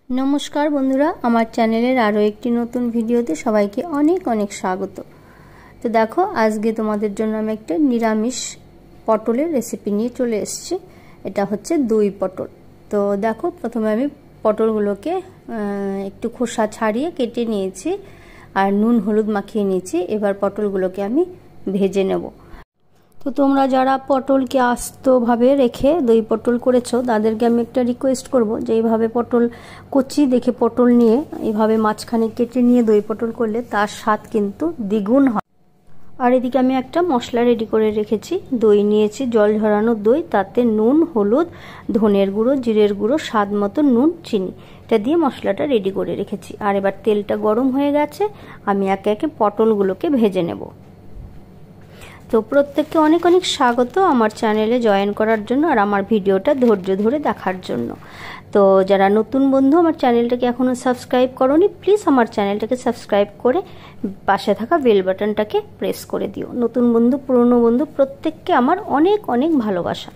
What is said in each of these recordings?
नमस्कार बंधुरा आमार चैनेलेर आरो एकटी नतून भिडियोते सबाइके अनेक अनेक स्वागत। तो देखो आज के तोमादेर जोन्नो आमि एकटा निरामिष पटलेर रेसिपि निये चले एसेछि। एटा हच्छे दई पटल। तो देखो प्रथमे आमि पटलगुलोके एकटु खोसा छाड़िए केटे नियेछि आर नुन हलुद माखिए नियेछि। एबार पटलगुलोके आमि भेजे नेब। तो तोमरा जारा पटल के आस्त भावे रेखे दई पटल करेছো तादेरके आमि एकटा रिक्वेस्ट करब जे এইভাবে पटल कचि देखे पटल निये এইভাবে মাঝখানে केटे निये दई पटल करले तार स्वाद किन्तु द्विगुण হয়। আর এদিকে আমি একটা মশলা রেডি করে রেখেছি। দই নিয়েছি জল ঝরানো দই, তাতে নুন হলুদ ধনের গুঁড়ো জিরের গুঁড়ো স্বাদ মতো নুন চিনি এটা দিয়ে মশলাটা রেডি করে রেখেছি। আর এবার তেলটা গরম হয়ে গেছে, আমি একে একে পটলগুলোকে ভেজে নেব। तो प्रत्येक के अनेक अनेक स्वागत आमार चैनेले जयन करार जोन्नो और आमार भिडियोटा धैर्य धरे देखार जोन्नो। तो जारा नतून बंधु आमार चैनेलटाके एखोनो सबस्क्राइब करोनी प्लिज आमार चैनेलटाके सबस्क्राइब करे पाशे थाका बेल बाटनटाके प्रेस करे दिओ। नतून बंधु पुरानो बंधु प्रत्येकके आमार अनेक अनेक भालोबासा।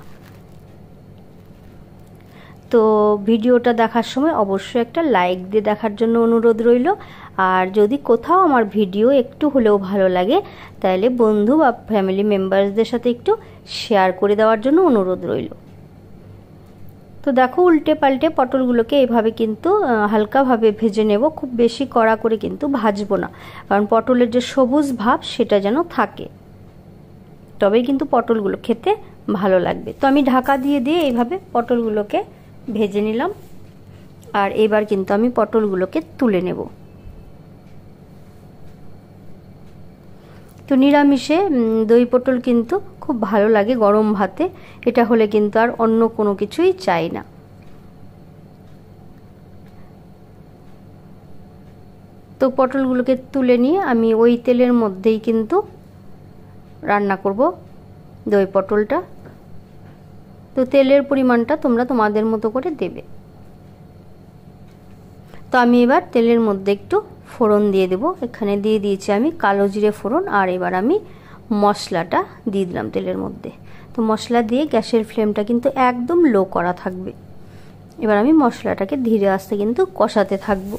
तो भिडियोटा देखार समय अवश्य एकटा लाइक दिए देखार जोन्नो अनुरोध रइलो। और जदि कोथाओ आमार भिडियो एकटू हलेओ भालो लागे ताहले बंधु बा फैमिली मेम्बार्सदेर साथे एकटू शेयार करे देওয়ার জন্য अनुरोध रइलो। तो देखो उल्टे पाल्टे पटलगुलोके এইভাবে কিন্তু হালকা ভাবে ভেজে নেব। খুব বেশি কড়া করে কিন্তু ভাজবো না, কারণ পটলের যে সবুজ ভাব সেটা যেন থাকে, তবেই কিন্তু পটলগুলো খেতে ভালো লাগবে। তো আমি ঢাকা দিয়ে দিয়ে এইভাবে পটলগুলোকে ভেজে নিলাম। আর এবার কিন্তু আমি পটলগুলোকে তুলে নেব। तो निरामिषे दई पटल किन्तु खूब भालो लागे गरम भाते, एटा होले किन्तु आर अन्य कोनो किछुई चाই ना। तो पटलगुलोके तुले निये आमी ओई तेलेर मध्येई किन्तु रान्ना करब दई पटलटा। तो तेलेर परिमाणटा तोमरा तोमादेर मतो करे देबे। तो आमी एबार तेलेर मধ্যে एकटू फोड़न दिए देव। एखाने दिए दिएछि आमी कालो जिरे फोड़न। और एबार आमी मशलाटा दिए दिलाम तेलेर मধ্যে। तो मशला दिए गैसेर फ्लेमटा किन्तु एकदम लो करा थाकबे। एबार आमी मशलाटाके धीरे आस्ते किन्तु कषाते थाकबो।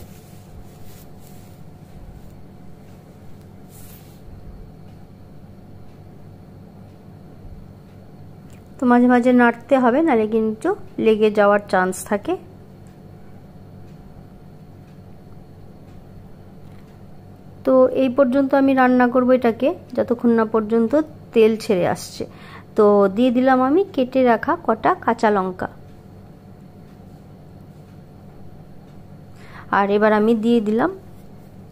तो माझे माझे नाड़ते हबे, नाहले किन्तु लेगे जाওয়ার चान्स थाके। तो এই পর্যন্ত আমি রান্না করব এটাকে যতক্ষণ না পর্যন্ত তেল ছেড়ে আসছে। তো দিয়ে দিলাম আমি কেটে রাখা কটা কাঁচা লঙ্কা। আর এবার আমি দিয়ে দিলাম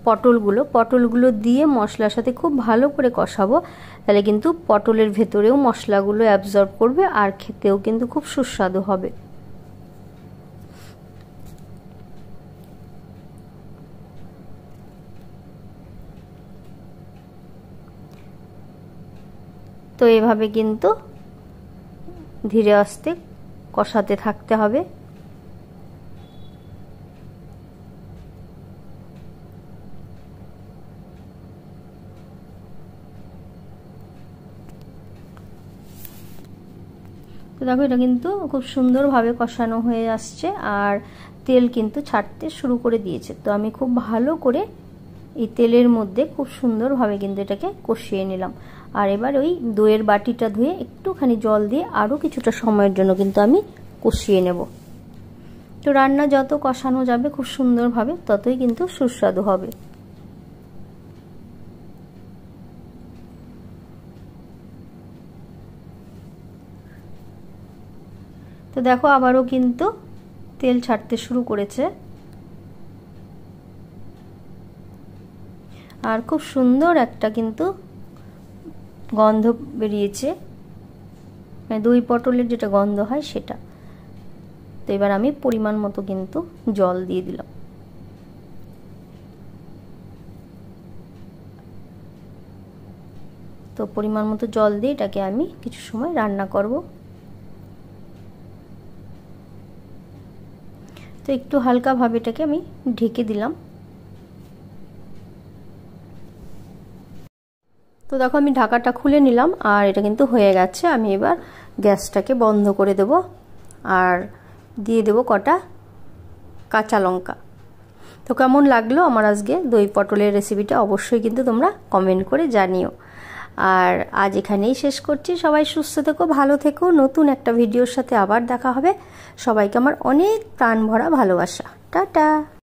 পটলগুলো দিয়ে মশলার সাথে খুব ভালো করে কষাবো, তাহলে কিন্তু পটলের ভেতরেও মশলাগুলো অ্যাবজর্ব করবে আর খেতেও কিন্তু খুব সুস্বাদু হবে। तो এইভাবে কিন্তু ধীরে আস্তে কষাতে থাকতে হবে। তো দেখো এটা কিন্তু খুব সুন্দরভাবে কষানো হয়ে আসছে আর তেল কিন্তু ছাড়তে শুরু করে দিয়েছে। তো আমি খুব ভালো করে এই তেলের মধ্যে খুব সুন্দরভাবে কিন্তু এটাকে কষিয়ে নিলাম। আর এবার ওই দইয়ের বাটিটা ধুয়ে একটুখানি জল দিয়ে আরও কিছুটা সময়ের জন্য কিন্তু আমি কষিয়ে নেব। তো রান্না যত কষানো যাবে খুব সুন্দরভাবে ততই কিন্তু সুস্বাদু হবে। তো দেখো আবারও কিন্তু তেল ছাড়তে শুরু করেছে আর খুব সুন্দর একটা কিন্তু গন্ধ বেরিয়েছে, মানে দই পটলের যেটা গন্ধ হয় সেটা। তো এবার আমি পরিমাণ মতো কিন্তু জল দিয়ে দিলাম। তো পরিমাণ মতো জল দিয়ে এটাকে আমি কিছু সময় রান্না করব। তো একটু হালকা ভাবে এটাকে আমি ঢেকে দিলাম। তো দেখো আমি ঢাকাটা খুলে নিলাম আর এটা কিন্তু হয়ে গেছে। আমি এবার গ্যাসটাকে বন্ধ করে দেব আর দিয়ে দেব কটা কাঁচা লঙ্কা। তো কেমন লাগলো আমার আজকে দই পটলের রেসিপিটা অবশ্যই কিন্তু তোমরা কমেন্ট করে জানিও। আর আজ এখানেই শেষ করছি। সবাই সুস্থ থেকো, ভালো থেকো। নতুন একটা ভিডিওর সাথে আবার দেখা হবে। সবাইকে আমার অনেক প্রাণ ভরা ভালোবাসা। টাটা।